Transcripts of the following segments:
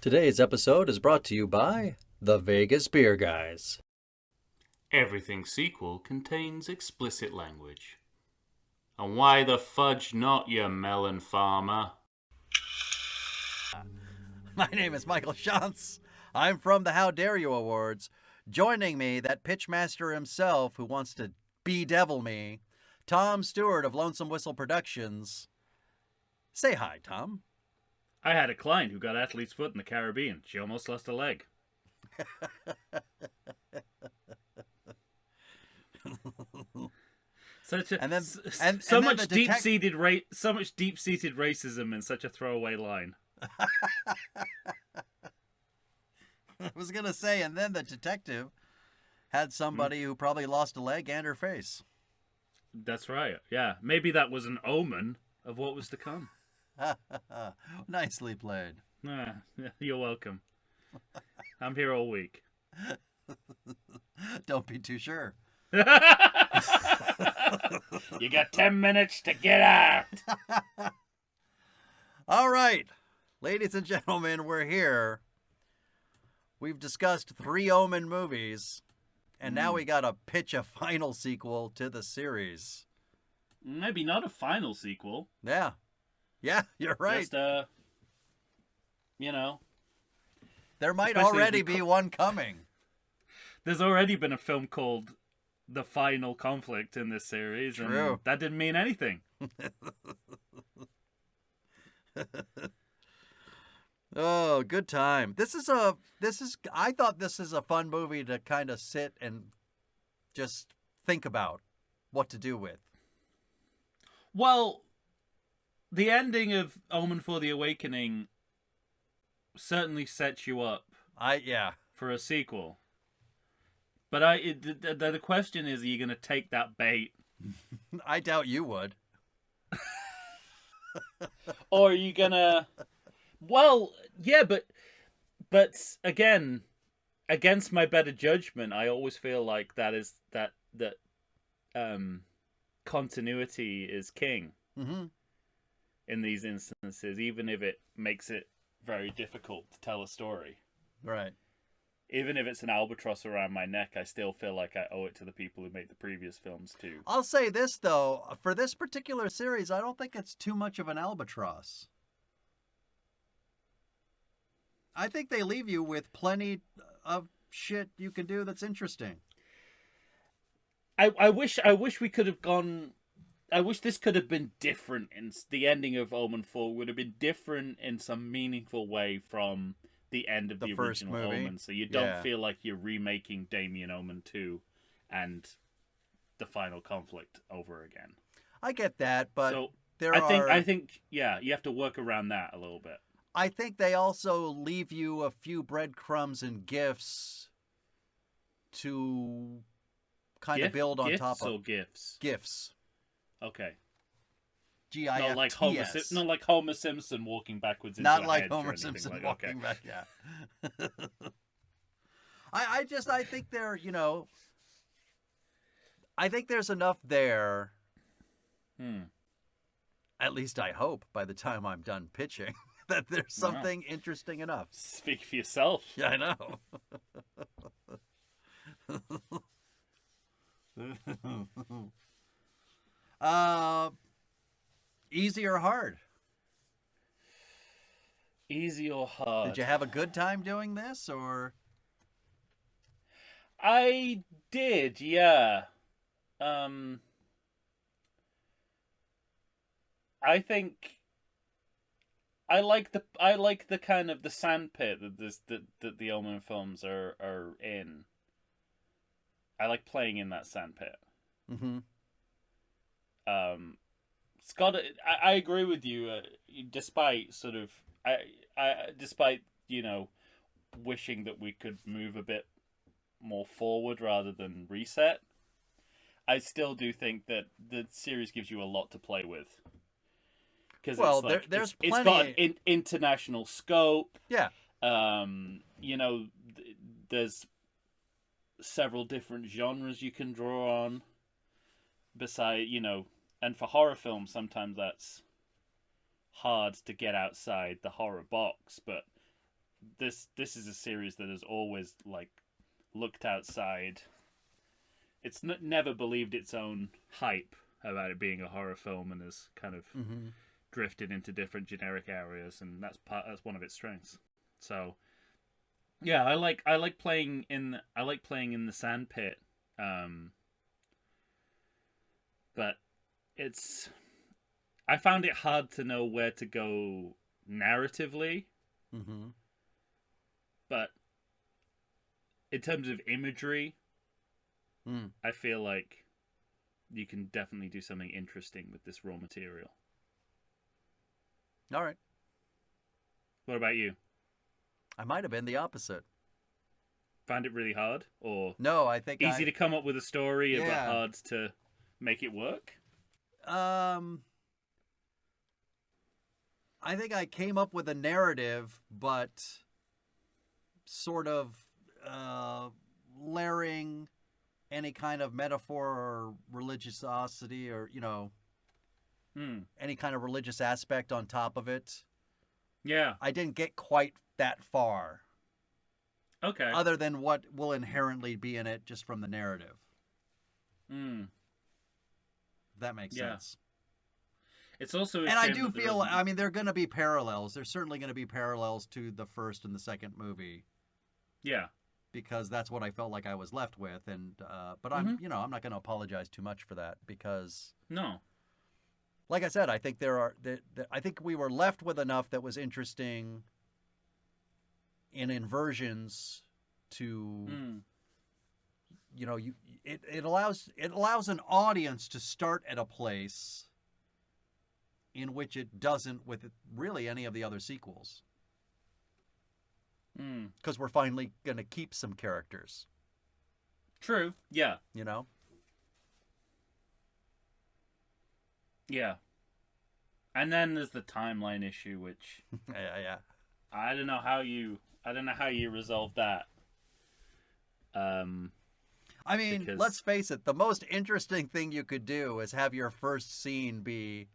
Today's episode is brought to you by the Vegas Beer Guys. Everything sequel contains explicit language. And why the fudge not, you melon farmer? My name is Michael Shantz. I'm from the How Dare You Awards. Joining me, that pitchmaster himself who wants to bedevil me, Tom Stewart of Lonesome Whistle Productions. Say hi, Tom. I had a client who got athlete's foot in the Caribbean. She almost lost a leg. So much deep-seated racism in such a throwaway line. I was gonna say, and then the detective had somebody who probably lost a leg and her face. That's right. Yeah, maybe that was an omen of what was to come. Nicely played. You're welcome. I'm here all week. Don't be too sure. You got 10 minutes to get out. All right. Ladies and gentlemen, we're here. We've discussed 3 Omen movies, and now we gotta pitch a final sequel to the series. Maybe not a final sequel. Yeah, you're right. Just, there might already be one coming. There's already been a film called The Final Conflict in this series. True. And that didn't mean anything. Oh, good time. I thought this is a fun movie to kind of sit and just think about what to do with. Well, the ending of Omen for the Awakening certainly sets you up for a sequel. But the question is, are you going to take that bait? I doubt you would. Or are you going to... Well, yeah, but again, against my better judgment, I always feel like that continuity is king in these instances, even if it makes it very difficult to tell a story. Right. Even if it's an albatross around my neck, I still feel like I owe it to the people who made the previous films too. I'll say this, though. For this particular series, I don't think it's too much of an albatross. I think they leave you with plenty of shit you can do that's interesting. I wish we could have gone... I wish this could have been different. The ending of Omen 4 would have been different in some meaningful way from the end of the original Omen. So you don't feel like you're remaking Damien Omen 2 and The Final Conflict over again. I get that, but so I think you have to work around that a little bit. I think they also leave you a few breadcrumbs and gifts to kind of build on top of. Gifts or gifts? Gifts. Okay. GIFTS. Not like Homer Simpson walking backwards into Not a like hedge Homer or anything Simpson like, walking back, yeah. I think there, I think there's enough there. At least I hope by the time I'm done pitching that there's something interesting enough. Speak for yourself. Yeah, I know. Easy or hard? Easy or hard? Did you have a good time doing this, or? I did, yeah. I think I like the kind of the sandpit that the Omen films are in. I like playing in that sandpit. Mm-hmm. Scott, I agree with you. Despite sort of, despite wishing that we could move a bit more forward rather than reset, I still do think that the series gives you a lot to play with. Because there's plenty. It's got an international scope. Yeah. There's several different genres you can draw on. Beside, and for horror films, sometimes that's hard to get outside the horror box, but this is a series that has always like looked outside. It's never believed its own hype about it being a horror film, and has kind of drifted into different generic areas, and that's one of its strengths. So, yeah, I like playing in the sand pit, but I found it hard to know where to go narratively. But in terms of imagery, I feel like you can definitely do something interesting with this raw material. All right. What about you? I might have been the opposite. Find it really hard, or no? I think easy to come up with a story, but Yeah. hard to make it work. I think I came up with a narrative, but sort of layering any kind of metaphor or religiosity, or any kind of religious aspect on top of it. Yeah. I didn't get quite that far. Okay. Other than what will inherently be in it just from the narrative. If that makes sense. It's also and I do feel, I mean, there are going to be parallels. There's certainly going to be parallels to the first and the second movie. Yeah. Because that's what I felt like I was left with, and but I'm I'm not going to apologize too much for that, because no, like I said, I think I think we were left with enough that was interesting in inversions to it allows an audience to start at a place in which it doesn't with really any of the other sequels. Because we're finally going to keep some characters. True. Yeah. Yeah. And then there's the timeline issue, which yeah. I don't know how you resolve that. I mean, let's face it, the most interesting thing you could do is have your first scene be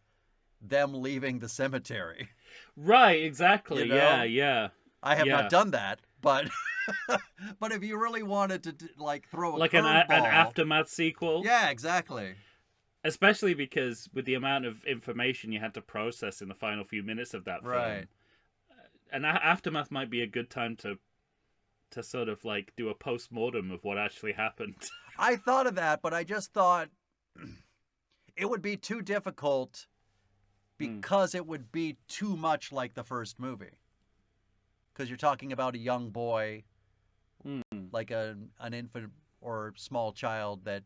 them leaving the cemetery. Right, exactly. Yeah. I have not done that, but but if you really wanted to throw a an aftermath sequel. Yeah, exactly. Especially because with the amount of information you had to process in the final few minutes of that film, an aftermath might be a good time to sort of do a post-mortem of what actually happened. I thought of that, but I just thought it would be too difficult because it would be too much like the first movie. Because you're talking about a young boy, like an infant or small child that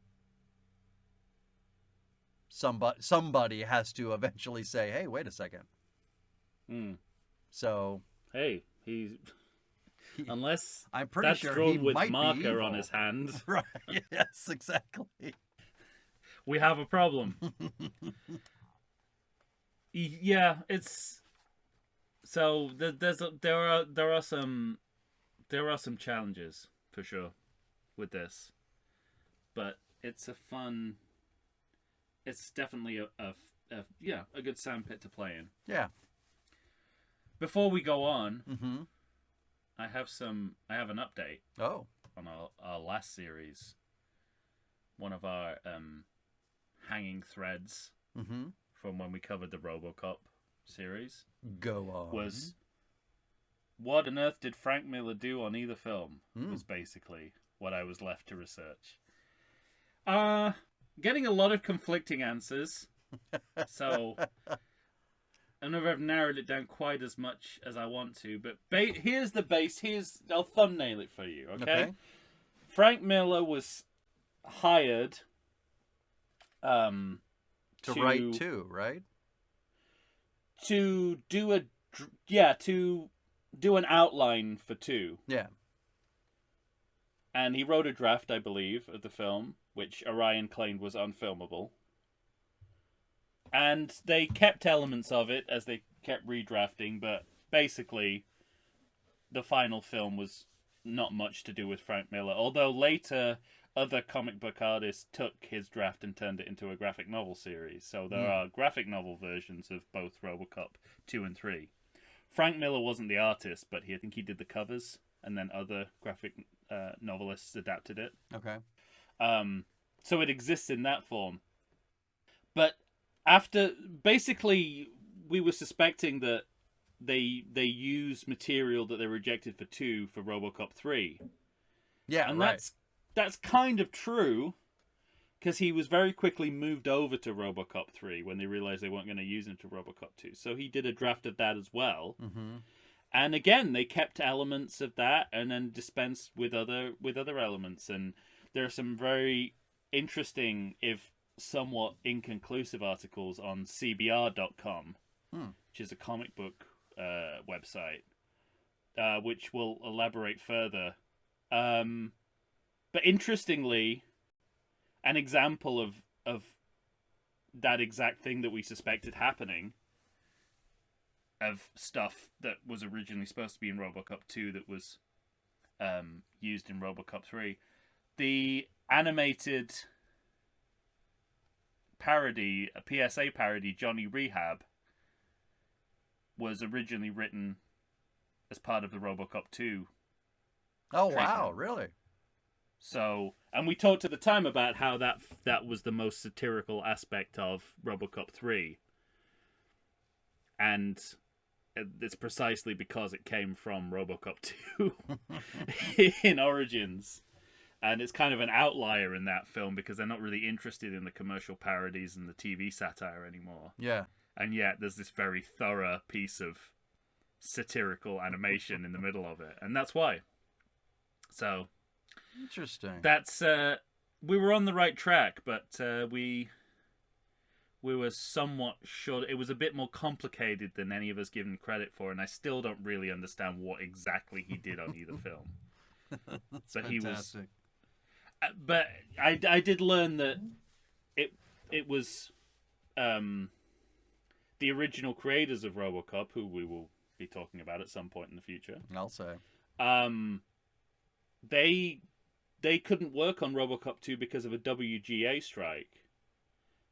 somebody has to eventually say, "Hey, wait a second." So hey, unless I'm pretty that's sure drawn he with might marker be evil on his hand, right? Yes, exactly. We have a problem. Yeah, it's so there are some challenges for sure with this, but it's definitely a good sandpit to play in. Yeah. Before we go on, I have an update. Oh. On our last series, one of our hanging threads from when we covered the RoboCop series. Go on. Was what on earth did Frank Miller do on either film? Was basically what I was left to research. Getting a lot of conflicting answers. So I don't know if I've narrowed it down quite as much as I want to, but here's the base. I'll thumbnail it for you, okay? Frank Miller was hired to write 2, right? To do an outline for 2. Yeah. And he wrote a draft, I believe, of the film, which Orion claimed was unfilmable. And they kept elements of it as they kept redrafting, but basically the final film was not much to do with Frank Miller. Although later other comic book artists took his draft and turned it into a graphic novel series. So there are graphic novel versions of both RoboCop 2 and 3. Frank Miller wasn't the artist, but I think he did the covers, and then other graphic novelists adapted it. Okay. So it exists in that form. But after, basically, we were suspecting that they use material that they rejected for 2 for RoboCop 3. Yeah, and right. that's kind of true, because he was very quickly moved over to RoboCop 3 when they realized they weren't going to use him to RoboCop 2. So he did a draft of that as well. Mm-hmm. And again, they kept elements of that and then dispensed with other elements. And there are some very interesting, if somewhat inconclusive, articles on CBR.com, which is a comic book website, which will elaborate further. But interestingly, an example of that exact thing that we suspected happening, of stuff that was originally supposed to be in RoboCop 2 that was used in RoboCop 3. The animated parody, a PSA parody, Johnny Rehab, was originally written as part of the RoboCop 2. Oh, treatment. wow, really? So, and we talked at the time about how that was the most satirical aspect of RoboCop 3. And it's precisely because it came from RoboCop 2 in Origins. And it's kind of an outlier in that film because they're not really interested in the commercial parodies and the TV satire anymore. Yeah. And yet there's this very thorough piece of satirical animation in the middle of it. And that's why. So... Interesting. That's we were on the right track, but we were somewhat short. It was a bit more complicated than any of us given credit for, and I still don't really understand what exactly he did on either film. That's but fantastic. He was. But I did learn that it was the original creators of RoboCop, who we will be talking about at some point in the future. I'll say. They couldn't work on RoboCop 2 because of a WGA strike.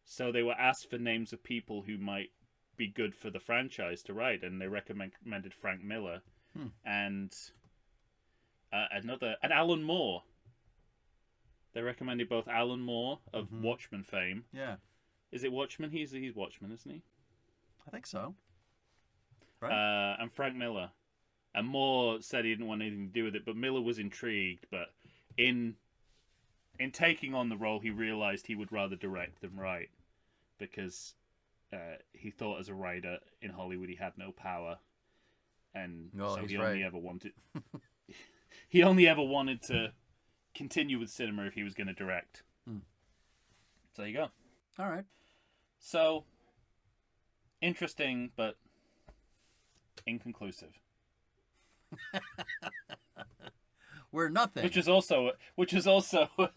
So they were asked for names of people who might be good for the franchise to write, and they recommended Frank Miller and Alan Moore. They recommended both Alan Moore of Watchmen fame. Yeah. Is it Watchmen? He's Watchmen, isn't he? I think so. Right. And Frank Miller. And Moore said he didn't want anything to do with it, but Miller was intrigued. But in taking on the role, he realized he would rather direct than write, because he thought as a writer in Hollywood he had no power, and so he only ever wanted he only ever wanted to continue with cinema if he was going to direct. So there you go. All right. So interesting, but inconclusive. We're nothing. Which is also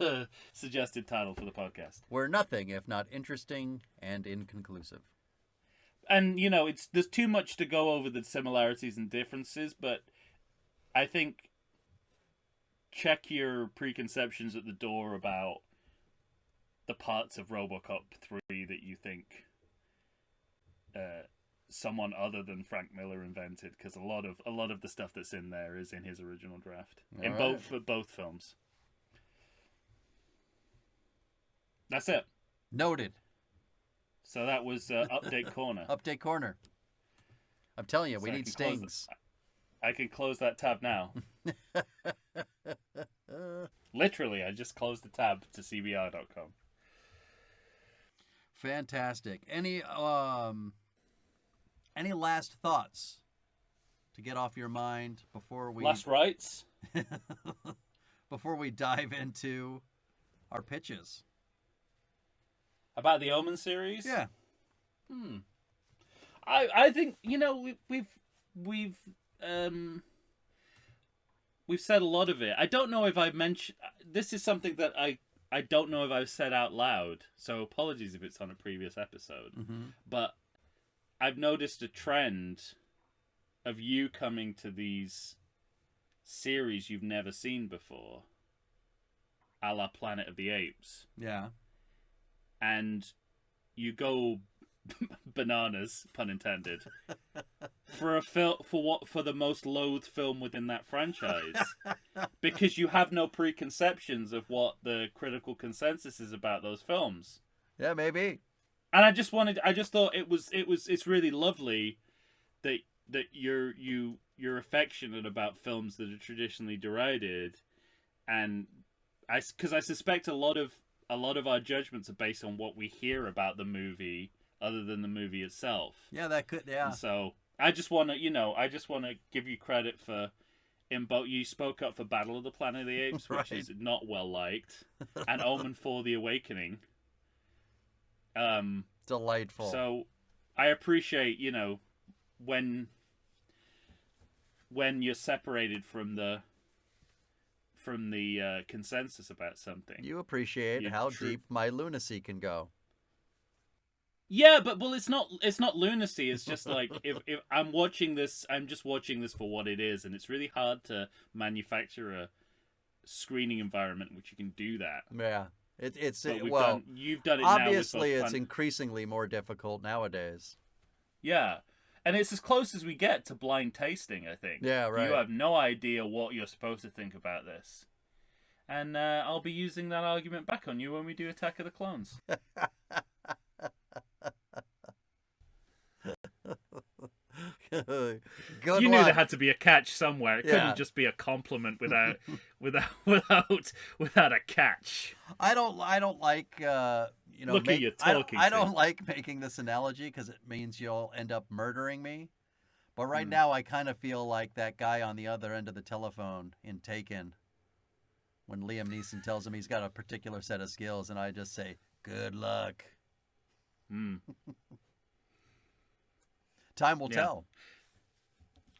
a suggested title for the podcast. We're nothing if not interesting and inconclusive. And there's too much to go over the similarities and differences, but I think check your preconceptions at the door about the parts of RoboCop 3 that you think someone other than Frank Miller invented, because a lot of the stuff that's in there is in his original draft for both films. That's it. Noted. So that was Update Corner. Update Corner. I'm telling you, we need stings. I can close that tab now. Literally, I just closed the tab to CBR.com. Fantastic. Any last thoughts to get off your mind before we last rites? Before we dive into our pitches about the Omen series? Yeah. I think we've said a lot of it. I don't know if I've mentioned. This is something that I don't know if I've said out loud. So apologies if it's on a previous episode. But I've noticed a trend of you coming to these series you've never seen before, a la Planet of the Apes. Yeah. And you go bananas, pun intended, for the most loathed film within that franchise, because you have no preconceptions of what the critical consensus is about those films. Yeah, maybe. And I just thought it's really lovely that you're affectionate about films that are traditionally derided, and because I suspect a lot of our judgments are based on what we hear about the movie, other than the movie itself. Yeah, that could. Yeah. And so I just want to give you credit for. You spoke up for Battle of the Planet of the Apes, which Right. is not well liked, and Omen for the Awakening. Delightful. So I appreciate, when you're separated from the consensus about something. You appreciate how deep my lunacy can go. Yeah, but it's not lunacy. It's just like if I'm watching this, I'm just watching this for what it is, and it's really hard to manufacture a screening environment in which you can do that. Yeah. You've done it obviously now with it's increasingly more difficult nowadays. Yeah. And it's as close as we get to blind tasting, I think. Yeah, right. You have no idea what you're supposed to think about this. And I'll be using that argument back on you when we do Attack of the Clones. Good you knew luck. there had to be a catch somewhere. It Yeah. couldn't just be a compliment without a catch. I don't like Look at you talking. I don't like making this analogy because it means you'll end up murdering me. But right now I kind of feel like that guy on the other end of the telephone in Taken when Liam Neeson tells him he's got a particular set of skills, and I just say, "Good luck." Time will tell.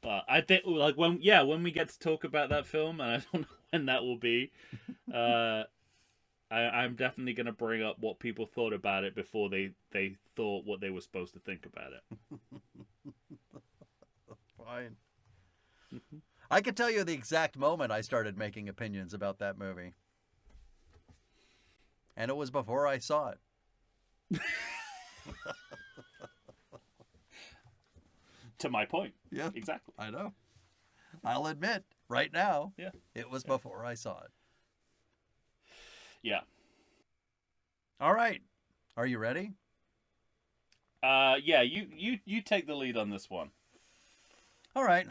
But I think when we get to talk about that film, and I don't know when that will be, I'm definitely going to bring up what people thought about it before they thought what they were supposed to think about it. Fine. I could tell you the exact moment I started making opinions about that movie. And it was before I saw it. To my point. Yeah. Exactly. I know. I'll admit, right now, Yeah. it was before I saw it. Yeah. All right. Are you ready? Yeah, you take the lead on this one. All right.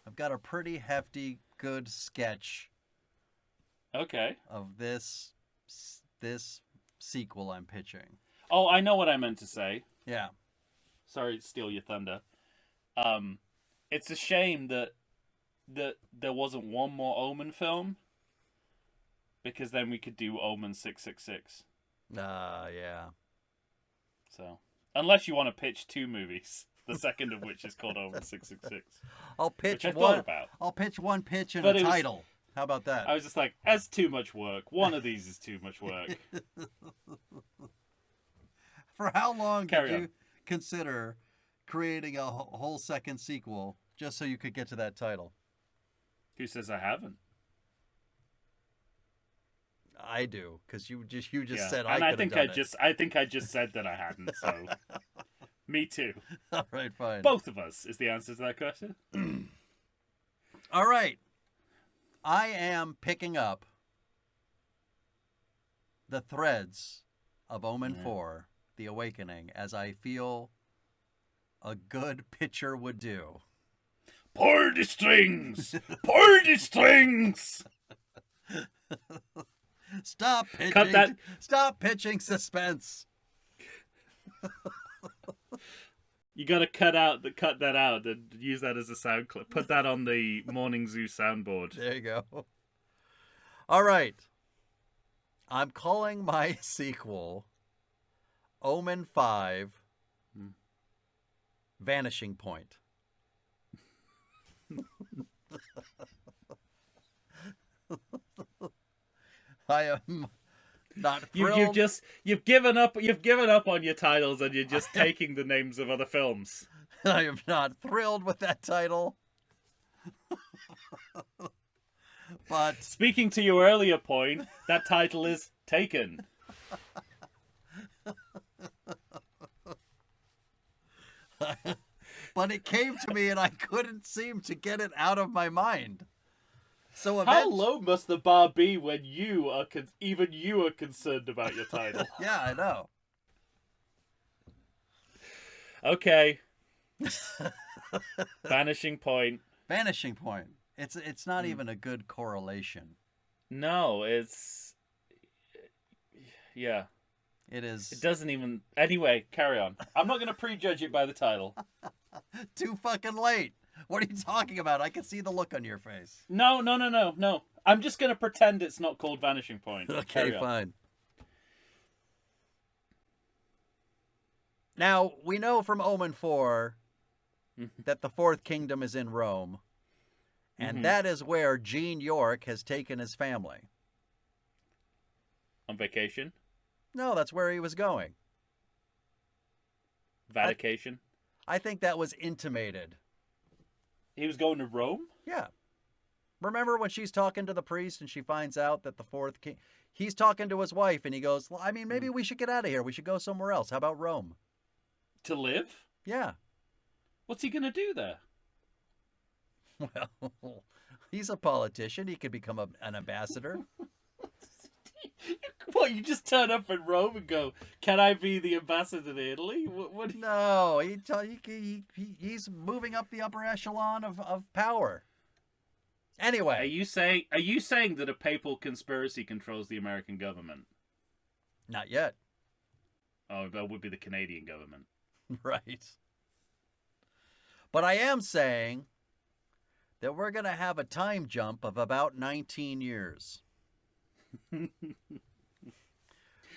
I've got a pretty hefty, good sketch Okay. of this sequel I'm pitching. Oh, I know what I meant to say. Yeah. Sorry to steal your thunder. It's a shame that there wasn't one more Omen film, because then we could do Omen 666. Yeah. So, unless you want to pitch two movies, the second of which is called Omen 666. I'll pitch Which I one. thought about. I'll pitch one pitch and But a it was- title. How about that? I was just like, that's too much work. One of these is too much work. For how long Carry did on. you consider creating a whole second sequel just so you could get to that title? Who says I haven't? I do, because you just Yeah. said And I I could think have done I think I just said that I hadn't. So, me too. it. All right, fine. Both of us is the answer to that question. All right. I am picking up the threads of Omen 4, The Awakening, as I feel a good pitcher would do. Party strings! Party strings! Stop pitching. Cut that. Stop pitching suspense. You gotta cut that out and use that as a sound clip. Put that on the Morning Zoo soundboard. There you go. All right. I'm calling my sequel Omen 5 Vanishing Point. I am not thrilled. You've given up on your titles, and you're just taking the names of other films. I am not thrilled with that title. But Speaking to your earlier point, that title is Taken. But it came to me and I couldn't seem to get it out of my mind. So How low must the bar be when even you are concerned about your title? Yeah, I know. Okay. Vanishing point. Vanishing point. It's not even a good correlation. No, it's... Yeah. It is... It doesn't even... Anyway, carry on. I'm not going to prejudge it by the title. Too fucking late. What are you talking about? I can see the look on your face. No. I'm just going to pretend it's not called Vanishing Point. Okay, fine. Now, we know from Omen 4 that the Fourth Kingdom is in Rome. And that is where Gene York has taken his family. On vacation? No, that's where he was going. Vatication? I think that was intimated. He was going to Rome? Yeah. Remember when she's talking to the priest and she finds out that the Fourth King... He's talking to his wife and he goes, well, I mean, maybe we should get out of here. We should go somewhere else. How about Rome? To live? Yeah. What's he going to do there? Well, he's a politician. He could become an ambassador. What, you just turn up in Rome and go, can I be the ambassador to Italy? What? No, he's moving up the upper echelon of power. Anyway. Are you saying that a papal conspiracy controls the American government? Not yet. Oh, that would be the Canadian government. Right. But I am saying that we're going to have a time jump of about 19 years.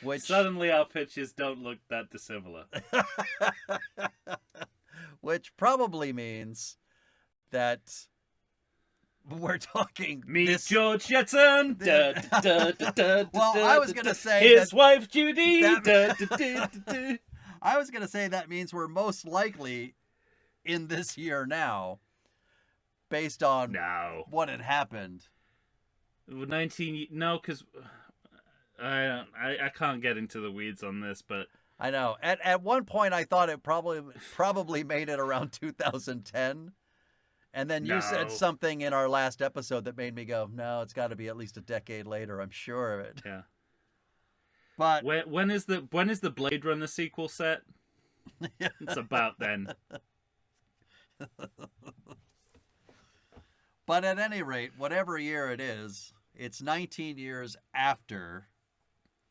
Which suddenly our pitches don't look that dissimilar. Which probably means that we're talking Meet George Jetson. Well, I was going to say his wife Judy. I was going to say that means we're most likely in this year now, based on what had happened. 19. No, because I can't get into the weeds on this, but I know. At one point, I thought it probably made it around 2010, and then you said something in our last episode that made me go, "No, it's got to be at least a decade later. I'm sure of it." Yeah. But when is the Blade Runner sequel set? It's about then. But at any rate, whatever year it is, it's 19 years after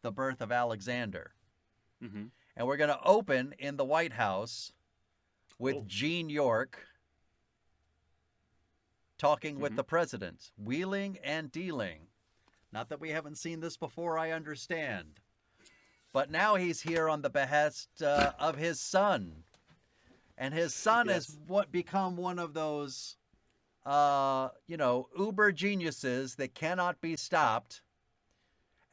the birth of Alexander. Mm-hmm. And we're going to open in the White House with Gene York talking with the president, wheeling and dealing. Not that we haven't seen this before, I understand. But now he's here on the behest of his son. And his son has become one of those, uber geniuses that cannot be stopped.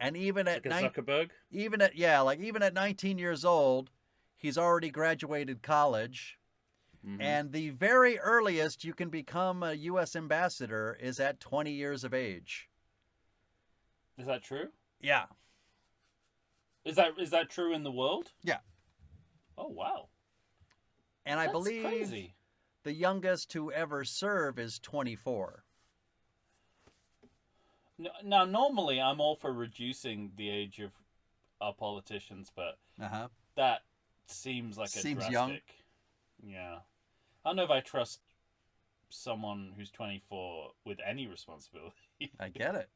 And even at Zuckerberg? even at 19 years old, he's already graduated college. Mm-hmm. And the very earliest you can become a U.S. ambassador is at 20 years of age. Is that true? Yeah. Is that true in the world? Yeah. Oh, wow. And I That's believe crazy. The youngest to ever serve is 24. Now, normally I'm all for reducing the age of our politicians, but that seems like drastic. Young. Yeah. I don't know if I trust someone who's 24 with any responsibility. I get it.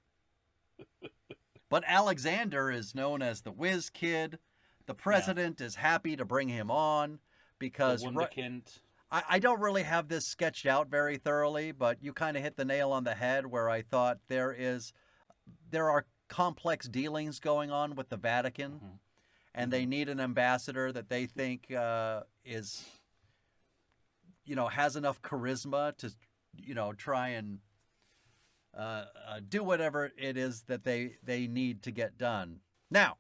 But Alexander is known as the whiz kid. The president is happy to bring him on because Wunderkind. I don't really have this sketched out very thoroughly, but you kind of hit the nail on the head where I thought there are complex dealings going on with the Vatican, and they need an ambassador that they think is, has enough charisma to, try and do whatever it is that they need to get done. Now,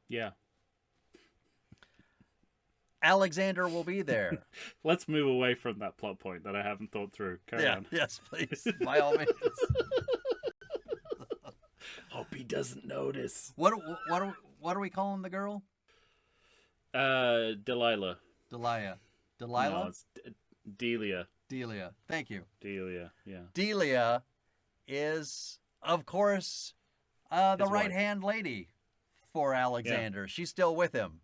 Alexander will be there. Let's move away from that plot point that I haven't thought through. Carry on. Yes, please. By all means. Hope he doesn't notice. What are we calling the girl? Delilah. Delia. Delilah? No, it's Delia. Delia. Thank you. Delia, yeah. Delia is, of course, the His wife. right-hand lady for Alexander. Yeah. She's still with him.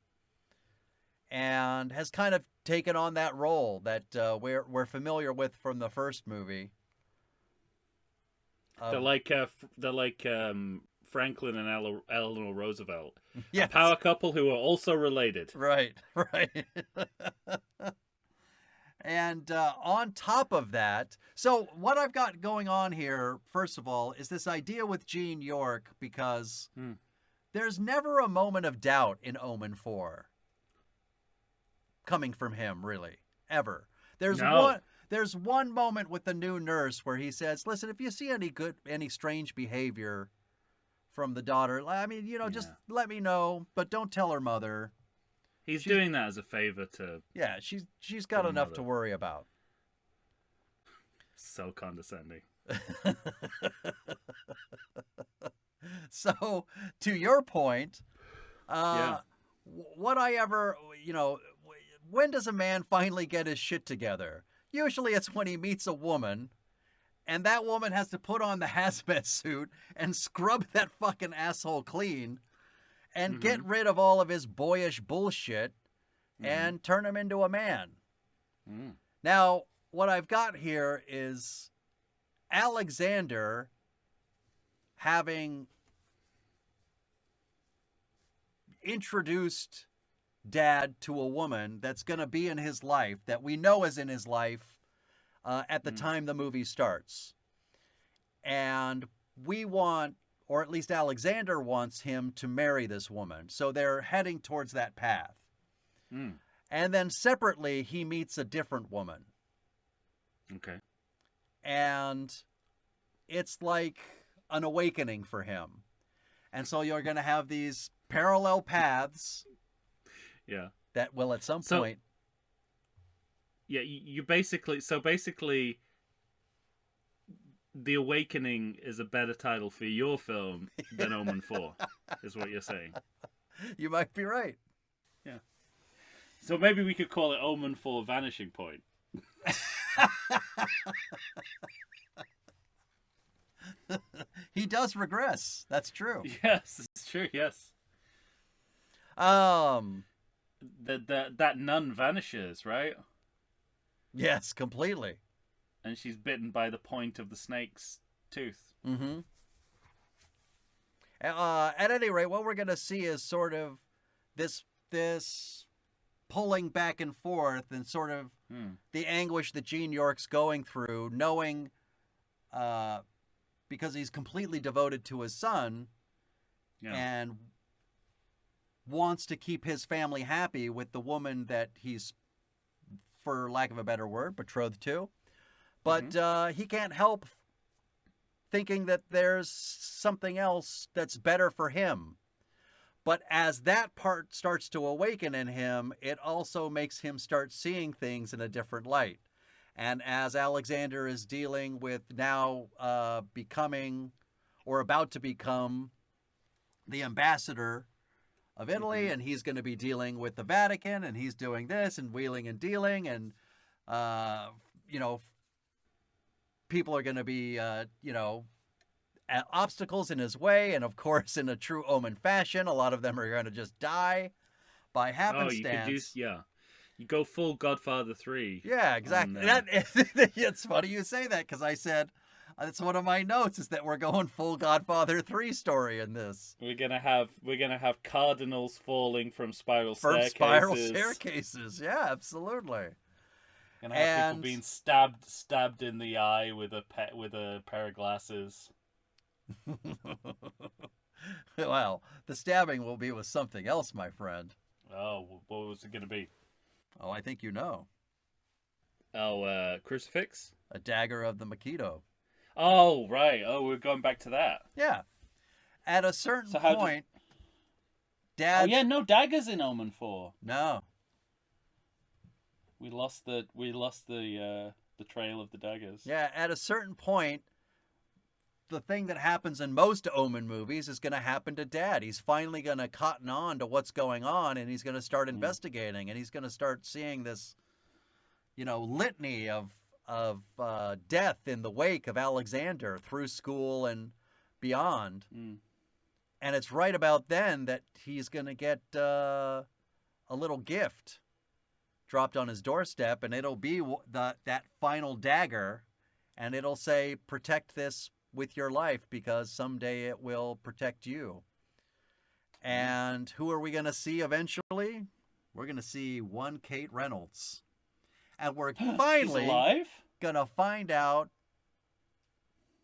And has kind of taken on that role that we're familiar with from the first movie. They're like Franklin and Eleanor Roosevelt. Yes. A power couple who are also related. Right, right. And on top of that, so what I've got going on here, first of all, is this idea with Gene York, because there's never a moment of doubt in Omen 4 coming from him, really, ever. There's one moment with the new nurse where he says, listen, if you see any strange behavior from the daughter, I mean, just let me know, but don't tell her mother. She's doing that as a favor to... Yeah, she's got enough to worry about. So condescending. So, to your point, what I ever, when does a man finally get his shit together? Usually it's when he meets a woman, and that woman has to put on the hazmat suit and scrub that fucking asshole clean and get rid of all of his boyish bullshit and turn him into a man. Now, what I've got here is Alexander having introduced Dad to a woman that's going to be in his life, that we know is in his life at the time the movie starts. And we want, or at least Alexander wants him to marry this woman. So they're heading towards that path. And then separately, he meets a different woman. Okay. And it's like an awakening for him. And so you're going to have these parallel paths. Yeah. That will at some point. Yeah, you basically... So basically, The Awakening is a better title for your film than Omen 4, is what you're saying. You might be right. Yeah. So maybe we could call it Omen 4 Vanishing Point. He does regress. That's true. Yes, it's true, yes. That nun vanishes, right? Yes, completely. And she's bitten by the point of the snake's tooth. At any rate, what we're going to see is sort of this pulling back and forth and sort of the anguish that Gene York's going through, knowing because he's completely devoted to his son and wants to keep his family happy with the woman that he's, for lack of a better word, betrothed to. But he can't help thinking that there's something else that's better for him. But as that part starts to awaken in him, it also makes him start seeing things in a different light. And as Alexander is dealing with now becoming, or about to become, the ambassador of Italy, and he's going to be dealing with the Vatican, and he's doing this and wheeling and dealing, and people are going to be obstacles in his way, and of course, in a true Omen fashion, a lot of them are going to just die by happenstance. You go full Godfather 3. Yeah, exactly. It's funny you say that, because I said that's one of my notes, is that we're going full Godfather 3 story in this. We're gonna have cardinals falling from spiral staircases. Yeah, absolutely. Gonna have people being stabbed in the eye with a pair of glasses. Well, the stabbing will be with something else, my friend. Oh, what was it gonna be? Oh, I think you know. Oh, crucifix? A dagger of the Makito. Oh, right. Oh, we're going back to that. Yeah. At a certain point, Dad... Oh, yeah, no daggers in Omen 4. No. We lost the trail of the daggers. Yeah, at a certain point, the thing that happens in most Omen movies is going to happen to Dad. He's finally going to cotton on to what's going on, and he's going to start investigating, and he's going to start seeing this litany of death in the wake of Alexander through school and beyond. Mm. And it's right about then that he's going to get a little gift dropped on his doorstep, and it'll be that final dagger, and it'll say, "Protect this with your life, because someday it will protect you." And who are we going to see eventually? We're going to see one Kate Reynolds. And we're finally alive? going to find out.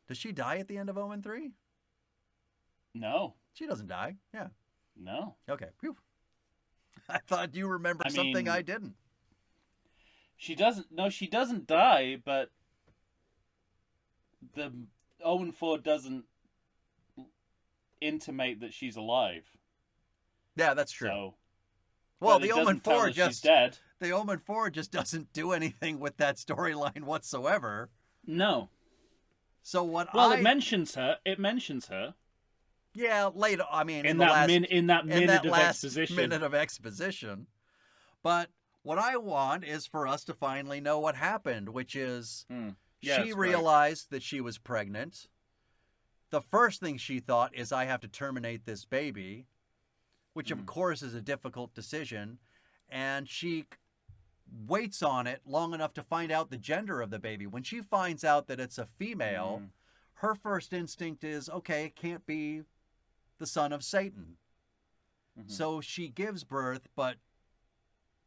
Does she die at the end of Omen 3? No. She doesn't die. Yeah. No. Okay. Whew. I thought you remembered something mean, I didn't. She doesn't. No, she doesn't die, but the Omen 4 doesn't intimate that she's alive. Yeah, that's true. So, well, the Omen 4 she's dead. The Omen 4 just doesn't do anything with that storyline whatsoever. No. So what? It mentions her. It mentions her. Yeah, later. I mean, in that minute of exposition. Minute of exposition. But what I want is for us to finally know what happened, which is she realized that she was pregnant. The first thing she thought is, I have to terminate this baby, which of course is a difficult decision. And she waits on it long enough to find out the gender of the baby. When she finds out that it's a female, her first instinct is, okay, it can't be the son of Satan. So she gives birth, but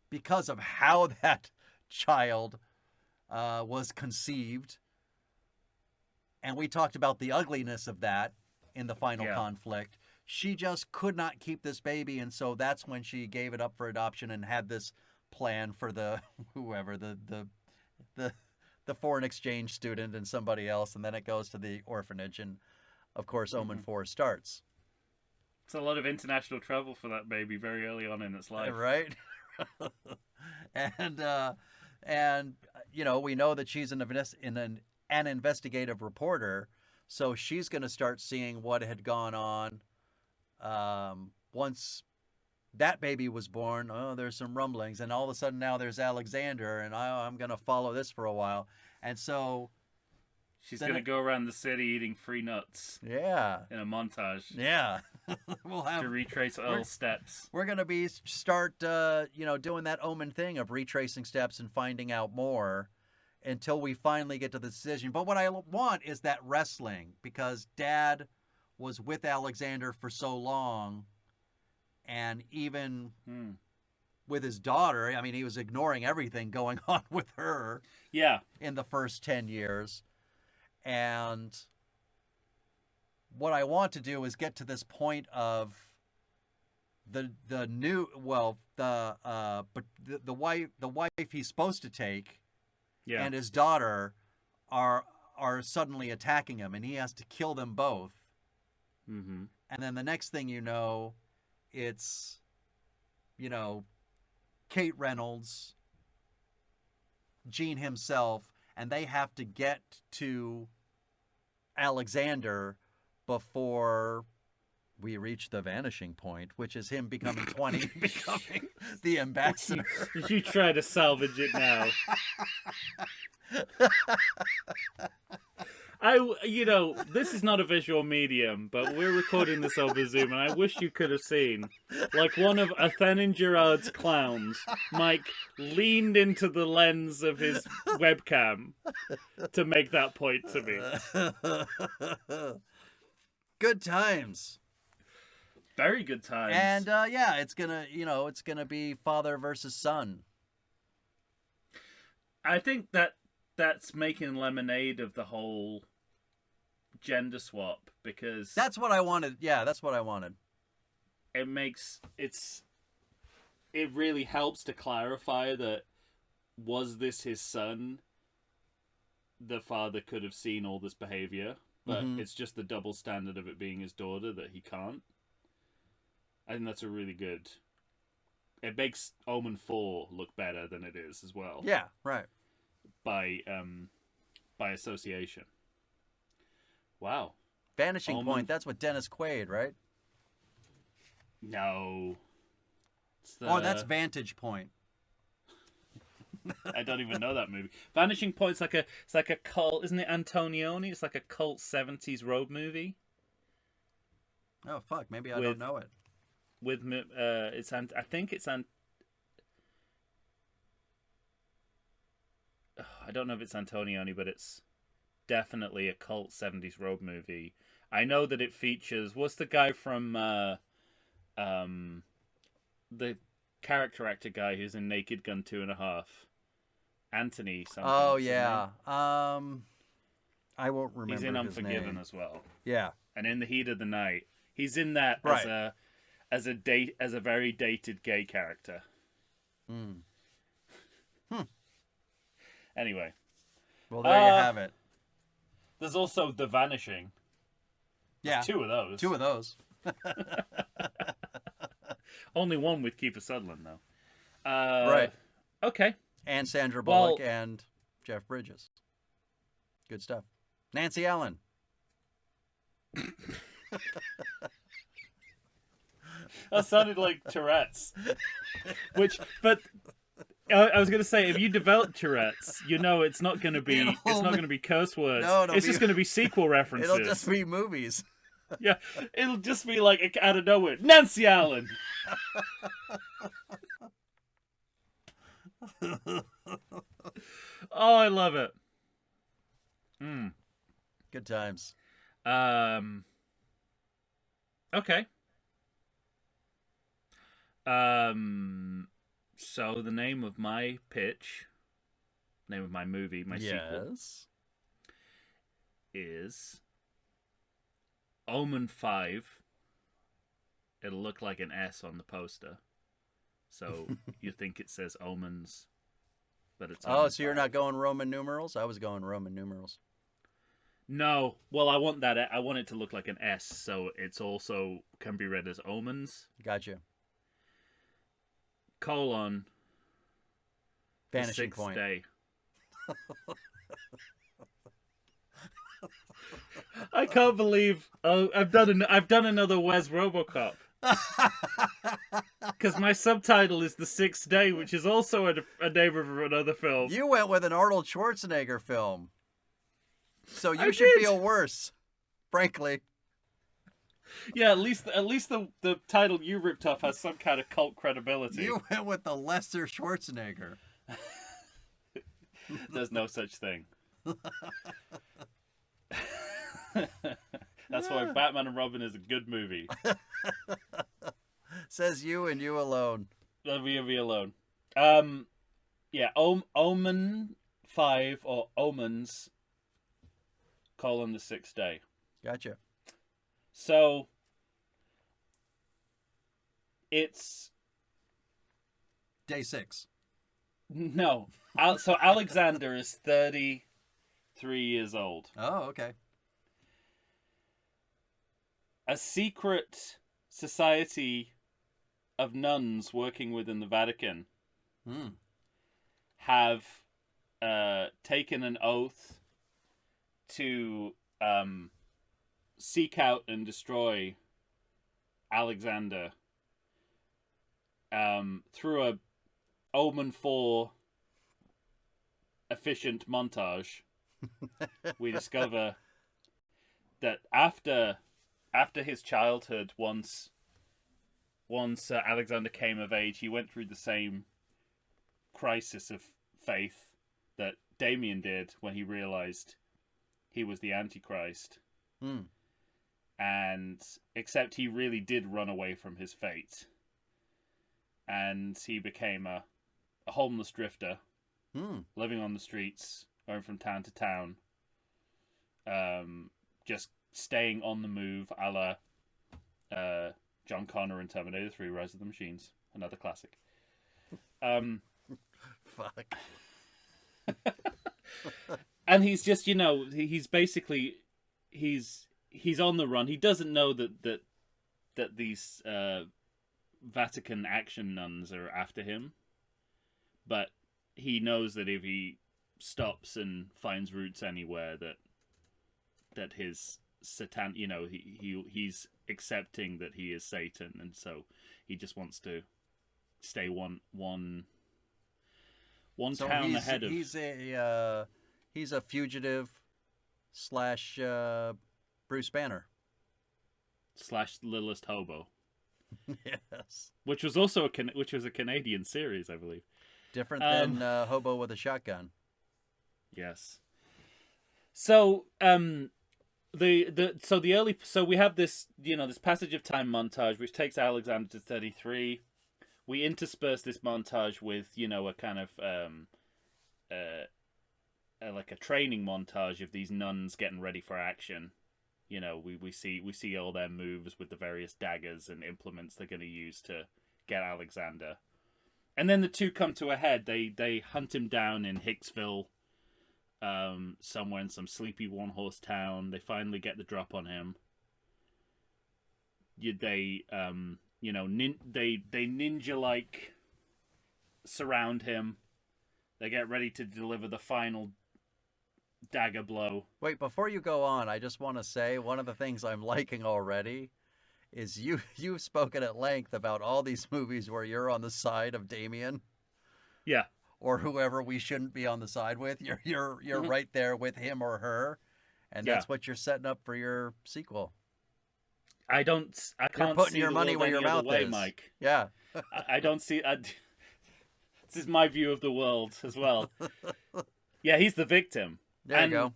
because of how that child was conceived, and we talked about the ugliness of that in the final conflict, she just could not keep this baby, and so that's when she gave it up for adoption and had this plan for the foreign exchange student and somebody else, and then it goes to the orphanage, and of course Omen 4 starts. It's a lot of international travel for that baby very early on in its life. Right? and we know that she's an investigative reporter, so she's going to start seeing what had gone on once that baby was born. Oh, there's some rumblings, and all of a sudden now there's Alexander, and I'm going to follow this for a while. And so she's going to go around the city eating free nuts. Yeah. In a montage. Yeah. We'll have to retrace Earl's steps. We're going to start doing that Omen thing of retracing steps and finding out more until we finally get to the decision. But what I want is that wrestling, because Dad was with Alexander for so long, and even with his daughter, I mean, he was ignoring everything going on with her. Yeah. In the first 10 years. And what I want to do is get to this point of the wife he's supposed to take, and his daughter are suddenly attacking him, and he has to kill them both. Mm-hmm. And then the next thing you know, it's Kate Reynolds, Gene himself, and they have to get to Alexander before we reach the vanishing point, which is him becoming 20, becoming the ambassador. Did you try to salvage it now? This is not a visual medium, but we're recording this over Zoom, and I wish you could have seen, like one of Athen Gerard's clowns, Mike leaned into the lens of his webcam to make that point to me. Good times. Very good times. And it's gonna be father versus son. I think that's making lemonade of the whole gender swap, because that's what I wanted. Yeah, that's what I wanted. It really helps to clarify that, was this his son? The father could have seen all this behavior, but it's just the double standard of it being his daughter that he can't. I think that's a really good. It makes Omen 4 look better than it is as well. Yeah, right. By association. Wow. Vanishing Omen... point, that's what Dennis Quaid, right? No. Oh, that's Vantage Point. I don't even know that movie. Vanishing Point's like a cult, isn't it? Antonioni. It's like a cult 70s road movie. Oh fuck, maybe I don't know it. With I think it's I don't know if it's Antonioni, but it's definitely a cult 70s road movie. I know that it features what's the guy from the character actor guy who's in Naked Gun 2.5. Anthony something. Oh yeah. I won't remember. He's in his Unforgiven name. as well. Yeah. And in The Heat of the Night, he's in that right. as a very dated gay character. Anyway. Well, there you have it. There's also The Vanishing. There's two of those. Two of those. Only one with Kiefer Sutherland, though. Right. Okay. And Sandra Bullock and Jeff Bridges. Good stuff. Nancy Allen. That sounded like Tourette's. But I was going to say, if you develop Tourette's, you know it's not going to be curse words. No, it's just going to be sequel references. It'll just be movies. Yeah, it'll just be like out of nowhere. Nancy Allen. Oh, I love it. Good times. Okay. So the name of my pitch, name of my movie, my sequel, is Omen 5. It'll look like an S on the poster, so you think it says Omens, but it's Omen so you're 5. not going Roman numerals? I was going Roman numerals. No, well, I want it to look like an S, so it's also can be read as Omens. Gotcha. Colon. Vanishing Point. Day. I can't believe I've done another Wes RoboCop. Because my subtitle is The Sixth Day, which is also a name of another film. You went with an Arnold Schwarzenegger film. So you should feel worse, frankly. Yeah, at least the title you ripped off has some kind of cult credibility. You went with the lesser Schwarzenegger. There's no such thing. That's why Batman and Robin is a good movie. Says you and you alone. Me alone. Yeah, Omen 5 or Omens, The Sixth Day. Gotcha. So it's Day 6. No. So Alexander is 33 years old. Oh, okay. A secret society of nuns working within the Vatican have taken an oath to seek out and destroy Alexander through a Omen 4 efficient montage. We discover that after his childhood, once Alexander came of age, he went through the same crisis of faith that Damien did when he realized he was the Antichrist. And except he really did run away from his fate, and he became a homeless drifter, living on the streets, going from town to town, just staying on the move, a la John Connor in Terminator 3: Rise of the Machines, another classic. Fuck. And he's just, he's basically he's on the run. He doesn't know that these Vatican action nuns are after him, but he knows that if he stops and finds roots anywhere, that his Satan, he's accepting that he is Satan, and so he just wants to stay one one So town ahead of. he's a fugitive slash Bruce Banner. / littlest hobo, Yes. which was also a Canadian series, I believe. Different than Hobo with a Shotgun. Yes. So so we have this this passage of time montage which takes Alexander to 33. We intersperse this montage with a kind of like a training montage of these nuns getting ready for action. We see all their moves with the various daggers and implements they're going to use to get Alexander. And then the two come to a head. They hunt him down in Hicksville, somewhere in some sleepy one-horse town. They finally get the drop on him. They ninja-like surround him. They get ready to deliver the final dagger blow. Wait, before you go on, I just want to say one of the things I'm liking already is you've spoken at length about all these movies where you're on the side of Damien. Yeah. Or whoever we shouldn't be on the side with. You're right there with him or her, and that's what you're setting up for your sequel. I can't putting see your the money world where your any other mouth way, is. Mike. Yeah. I don't see. This is my view of the world as well. Yeah, he's the victim. There you go.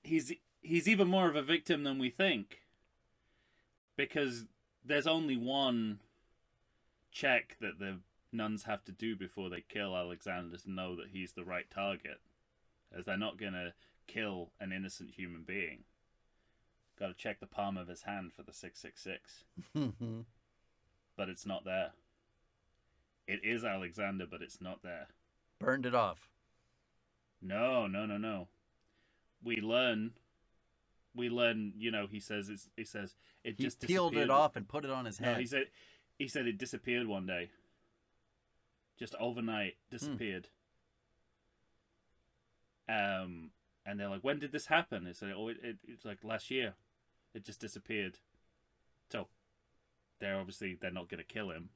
He's even more of a victim than we think, because there's only one check that the nuns have to do before they kill Alexander to know that he's the right target, as they're not going to kill an innocent human being. Got to check the palm of his hand for the 666. But it's not there. It is Alexander, but it's not there. Burned it off. No. We learn, he says it He just peeled disappeared. it off and put it on his head. No, he said it disappeared one day. Just overnight disappeared. And they're like, when did this happen? They said, it's like last year. It just disappeared. So they're not going to kill him.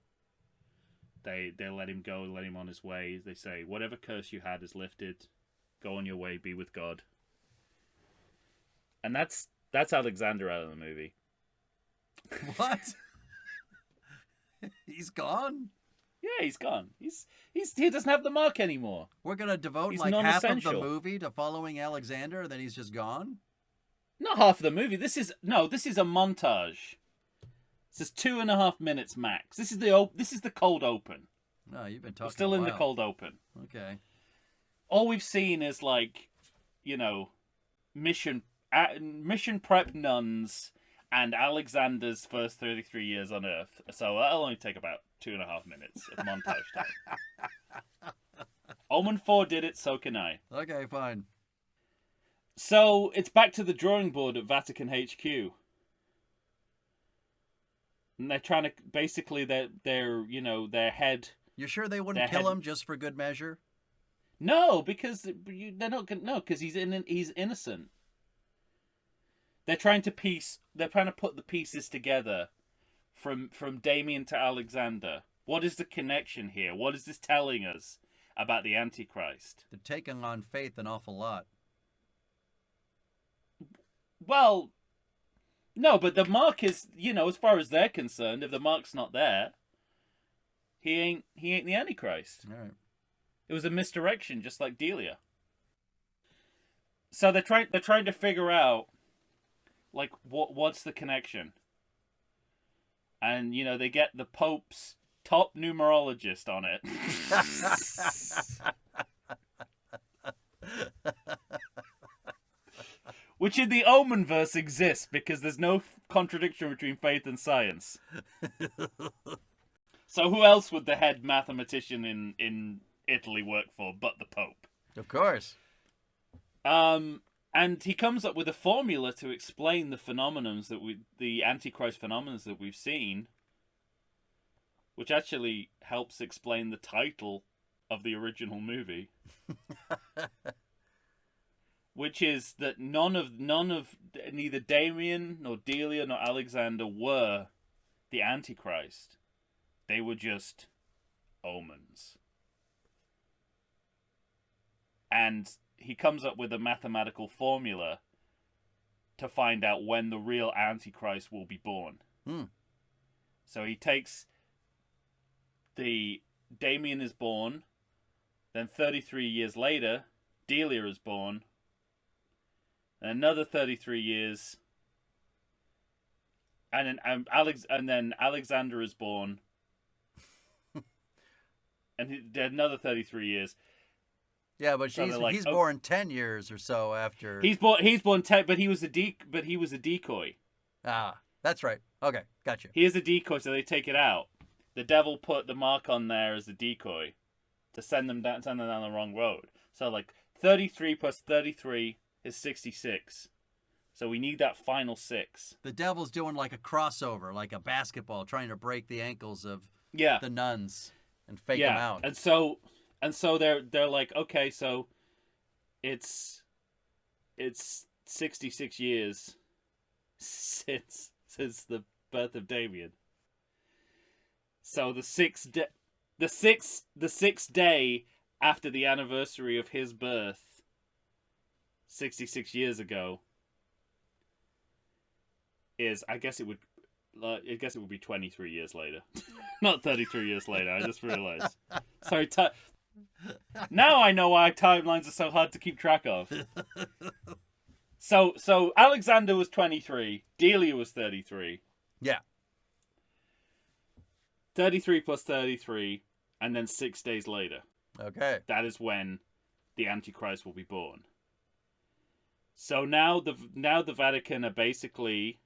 They let him go, let him on his way. They say, whatever curse you had is lifted. Go on your way, be with God. And that's Alexander out of the movie. What? He's gone? Yeah, he's gone. He doesn't have the mark anymore. We're gonna devote He's like half of the non-essential. movie to following Alexander, then he's just gone? Not half of the movie. This is a montage. This is 2.5 minutes max. This is the cold open. No, you've been talking. We're still a in the while. cold open. Okay. All we've seen is mission prep nuns and Alexander's first 33 years on Earth. So that'll only take about 2.5 minutes of montage time. Omen 4 did it, so can I. Okay, fine. So it's back to the drawing board at Vatican HQ. And they're trying to basically their head. You sure they wouldn't kill him just for good measure? No, because they're not gonna. No, because he's innocent. They're trying to put the pieces together, from Damien to Alexander. What is the connection here? What is this telling us about the Antichrist? They're taking on faith an awful lot. Well, no, but the mark is, as far as they're concerned, if the mark's not there, he ain't the Antichrist. All right. It was a misdirection, just like Delia. So they're trying to figure out, like, what's the connection? And they get the Pope's top numerologist on it. Which in the Omen verse exists because there's no contradiction between faith and science. So who else would the head mathematician in Italy work for but the Pope? Of course. And he comes up with a formula to explain the Antichrist phenomena that we've seen, which actually helps explain the title of the original movie. Which is that neither Damien nor Delia nor Alexander were the Antichrist. They were just omens. and he comes up with a mathematical formula to find out when the real Antichrist will be born. So he takes Damien is born, then 33 years later, Delia is born, and another 33 years, and then Alexander is born, and another 33 years. Yeah, but So he's born 10 years or so after. He's born 10, but he was a decoy. Ah, that's right. Okay, gotcha. He is a decoy, so they take it out. The devil put the mark on there as a decoy to send them down the wrong road. So 33 plus 33 is 66. So we need that final 6. The devil's doing like a crossover, like a basketball, trying to break the ankles of the nuns and fake them out. And so they're like, okay, so it's 66 years since the birth of Damien. So the sixth day after the anniversary of his birth, 66 years ago, is I guess it would be 23 years later, not 33 years later. I just realized. Sorry. Now I know why timelines are so hard to keep track of. So Alexander was 23, Delia was 33. Yeah. 33 plus 33, and then 6 days later. Okay. That is when the Antichrist will be born. So now the Vatican are basically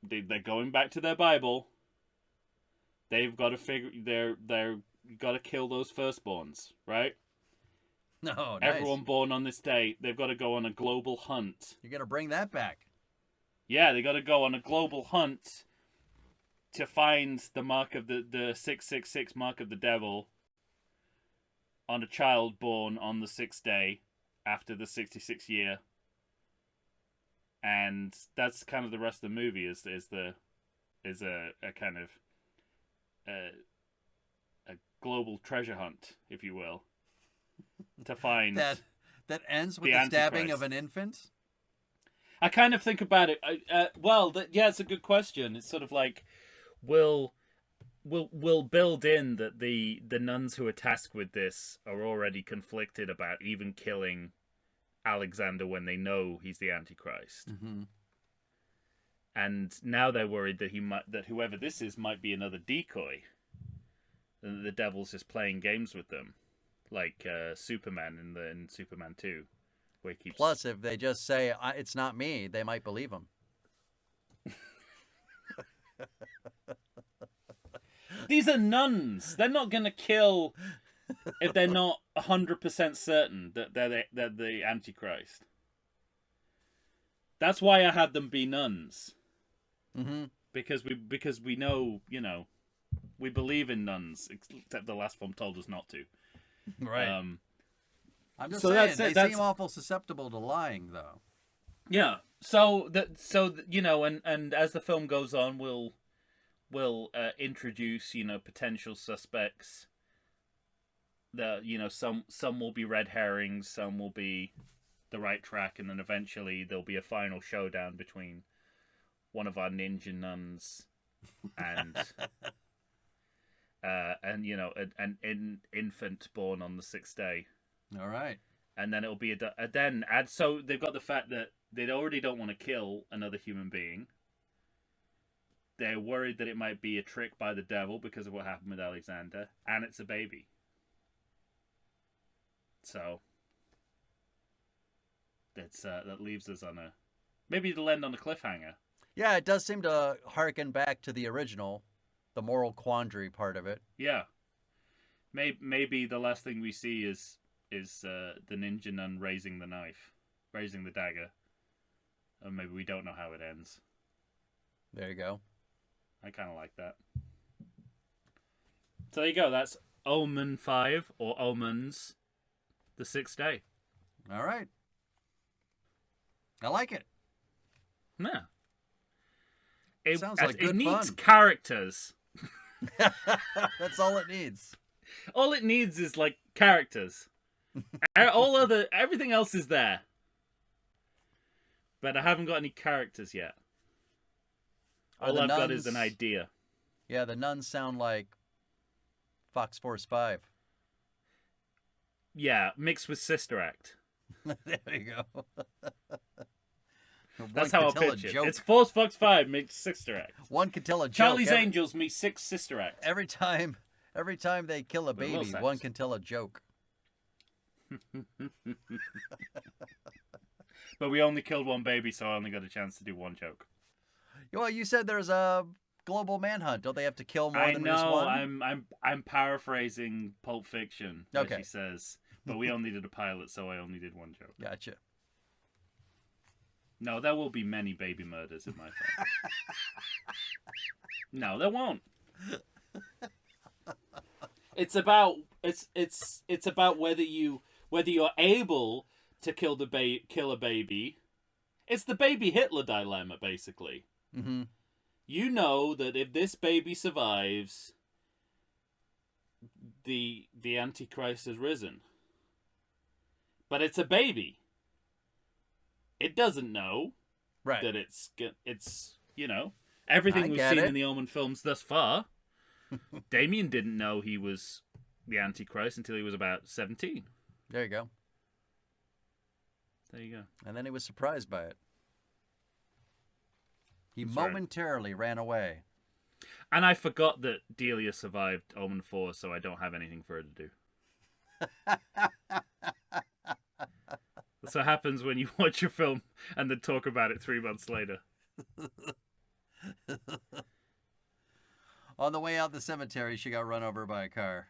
they're going back to their Bible. They've got to they're got to kill those firstborns, right? No, nice. Everyone born on this day, they've got to go on a global hunt. You're gonna bring that back. Yeah, they got to go on a global hunt to find the mark of the 666 mark of the devil on a child born on the 6th day after the 66th year. And that's kind of the rest of the movie is a kind of a global treasure hunt, if you will, to find that ends with the stabbing of an infant. I kind of think about it. It's a good question. It's sort of like, we'll build in that the nuns who are tasked with this are already conflicted about even killing Alexander when they know he's the Antichrist. Mm-hmm. And now they're worried that whoever this is might be another decoy. And the devil's just playing games with them, like Superman in Superman 2, where he keeps. Plus, if they just say it's not me, they might believe him. These are nuns. They're not going to kill if they're not 100% certain that they're the Antichrist. That's why I had them be nuns. Mm-hmm. Because we know, we believe in nuns, except the last film told us not to. Right. I'm just so saying, they seem awful susceptible to lying, though. Yeah. So and as the film goes on, we'll introduce, potential suspects. Some will be red herrings, some will be the right track, and then eventually there'll be a final showdown between one of our ninja nuns and an infant born on the 6th day. All right. And then it'll be so they've got the fact that they already don't want to kill another human being. They're worried that it might be a trick by the devil because of what happened with Alexander, and it's a baby. So that leaves us on maybe it'll end on a cliffhanger. Yeah, it does seem to harken back to the original, the moral quandary part of it. Yeah, maybe the last thing we see is the ninja nun raising the dagger, or maybe we don't know how it ends. There you go. I kind of like that. So there you go. That's Omen 5 or Omens, the 6th day. All right. I like it. Yeah. Sounds like good fun. It needs fun. Characters. That's all it needs. All it needs is characters. Everything else is there. But I haven't got any characters yet. All I've got is an idea. Yeah, the nuns sound like Fox Force 5. Yeah, mixed with Sister Act. There you go. That's how I'll pitch it. It's Force Fox 5 meets Sister Act. One can tell a joke. Charlie's Angels meets Six Sister Act. Every time they kill a baby, one can tell a joke. But we only killed one baby, so I only got a chance to do one joke. Well, you said there's a global manhunt. Don't they have to kill more than just one? I know. I'm paraphrasing Pulp Fiction. She says, but we only did a pilot, so I only did one joke. Gotcha. No, there will be many baby murders in my film. No, there won't. It's about whether you're able to kill a baby. It's the baby Hitler dilemma, basically. Mm-hmm. You know that if this baby survives, the Antichrist has risen. But it's a baby. It doesn't know that it's everything we've seen in the Omen films thus far. Damien didn't know he was the Antichrist until he was about 17. There you go. There you go. And then he was surprised by it. He momentarily ran away. And I forgot that Delia survived Omen 4, so I don't have anything for her to do. That's what happens when you watch a film and then talk about it 3 months later. On the way out the cemetery, she got run over by a car.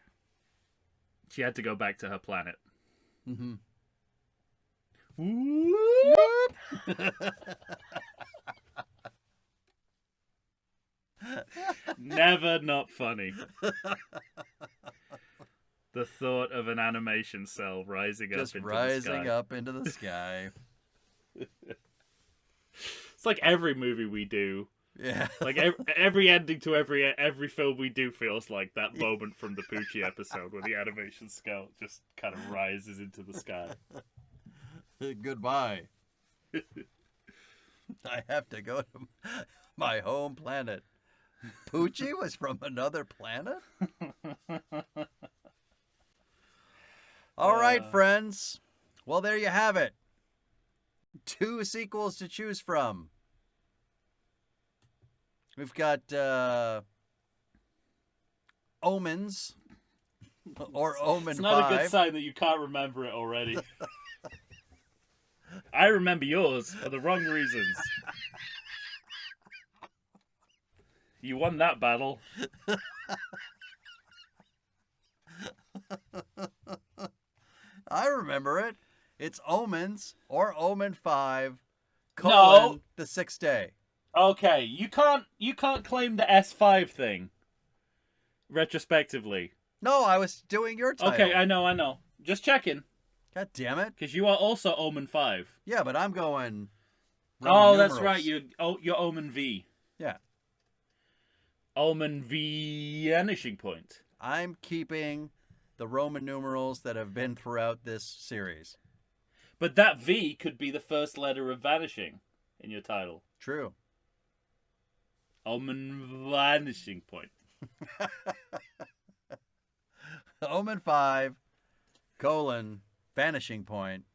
She had to go back to her planet. Mm-hmm. Never not funny. The thought of an animation cell rising up into the sky. It's like every movie we do. Yeah. Like every ending to every film we do feels like that moment from the Poochie episode where the animation scale just kind of rises into the sky. Goodbye. I have to go to my home planet. Poochie was from another planet? All right, friends. Well, there you have it. 2 sequels to choose from. We've got Omens or Omen 5. It's not a good sign that you can't remember it already. I remember yours for the wrong reasons. You won that battle. I remember it. It's Omens or Omen 5, the 6th day. Okay, you can't claim the S5 thing. Retrospectively. No, I was doing your title. Okay, I know. Just checking. God damn it. Because you are also Omen 5. Yeah, but I'm going Roman numerals. That's right. You're Omen V. Yeah. Omen V Vanishing Point. I'm keeping the Roman numerals that have been throughout this series. But that V could be the first letter of vanishing in your title. True. Omen Vanishing Point. Omen 5, Vanishing Point.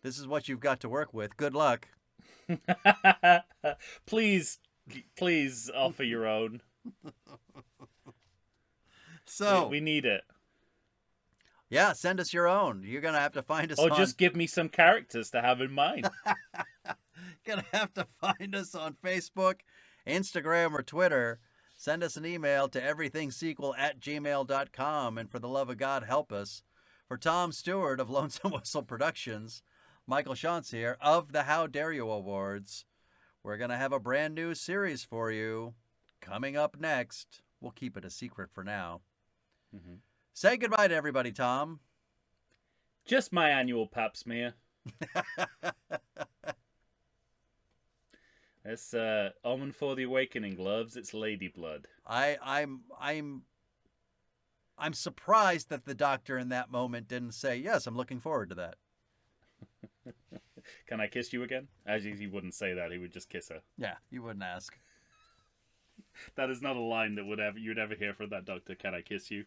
This is what you've got to work with. Good luck. Please offer your own. So we need it. Yeah, send us your own. You're gonna have to find us. Or just give me some characters to have in mind. Gonna have to find us on Facebook, Instagram, or Twitter. Send us an email to everythingsequel@gmail.com. And for the love of God, help us. For Tom Stewart of Lonesome Whistle Productions, Michael Shantz here of the How Dare You Awards. We're going to have a brand new series for you coming up next. We'll keep it a secret for now. Mm-hmm. Say goodbye to everybody, Tom. Just my annual pap smear. It's Omen for the Awakening, loves. It's lady blood. I'm I'm surprised that the doctor in that moment didn't say, yes, I'm looking forward to that. Can I kiss you again? Actually, he wouldn't say that. He would just kiss her. Yeah, you wouldn't ask. That is not a line that you'd ever hear from that doctor. Can I kiss you?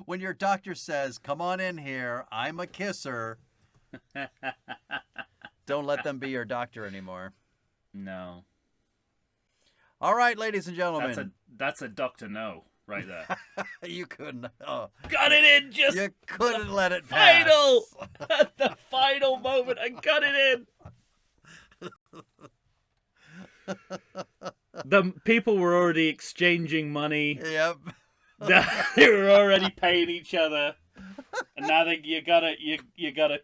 When your doctor says, come on in here, I'm a kisser, don't let them be your doctor anymore. No. All right, ladies and gentlemen. That's a Dr. No right there. You couldn't. Oh, Got it in just you couldn't let it pass. at the final moment. I got it in. The people were already exchanging money. Yep. They were already paying each other, and now you gotta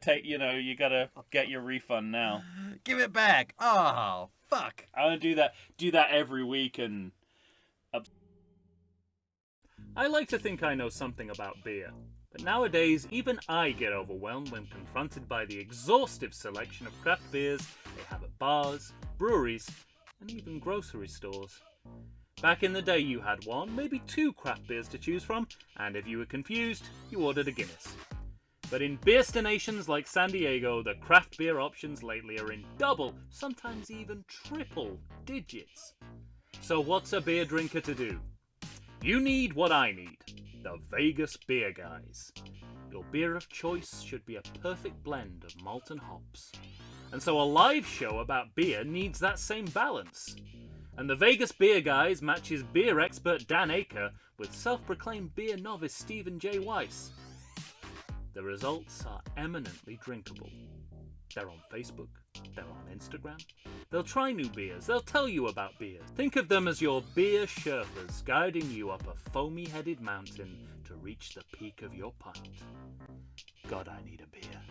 take you gotta get your refund now. Give it back. Oh, fuck. I want to do that every week, and I like to think I know something about beer, but nowadays even I get overwhelmed when confronted by the exhaustive selection of craft beers they have at bars, breweries, and even grocery stores. Back in the day you had one, maybe two craft beers to choose from, and if you were confused, you ordered a Guinness. But in beerstinations like San Diego, the craft beer options lately are in double, sometimes even triple digits. So what's a beer drinker to do? You need what I need, the Vegas Beer Guys. Your beer of choice should be a perfect blend of malt and hops. And so a live show about beer needs that same balance. And the Vegas Beer Guys matches beer expert Dan Aker with self-proclaimed beer novice Stephen J. Weiss. The results are eminently drinkable. They're on Facebook, they're on Instagram. They'll try new beers, they'll tell you about beers. Think of them as your beer Sherpas guiding you up a foamy-headed mountain to reach the peak of your pint. God, I need a beer.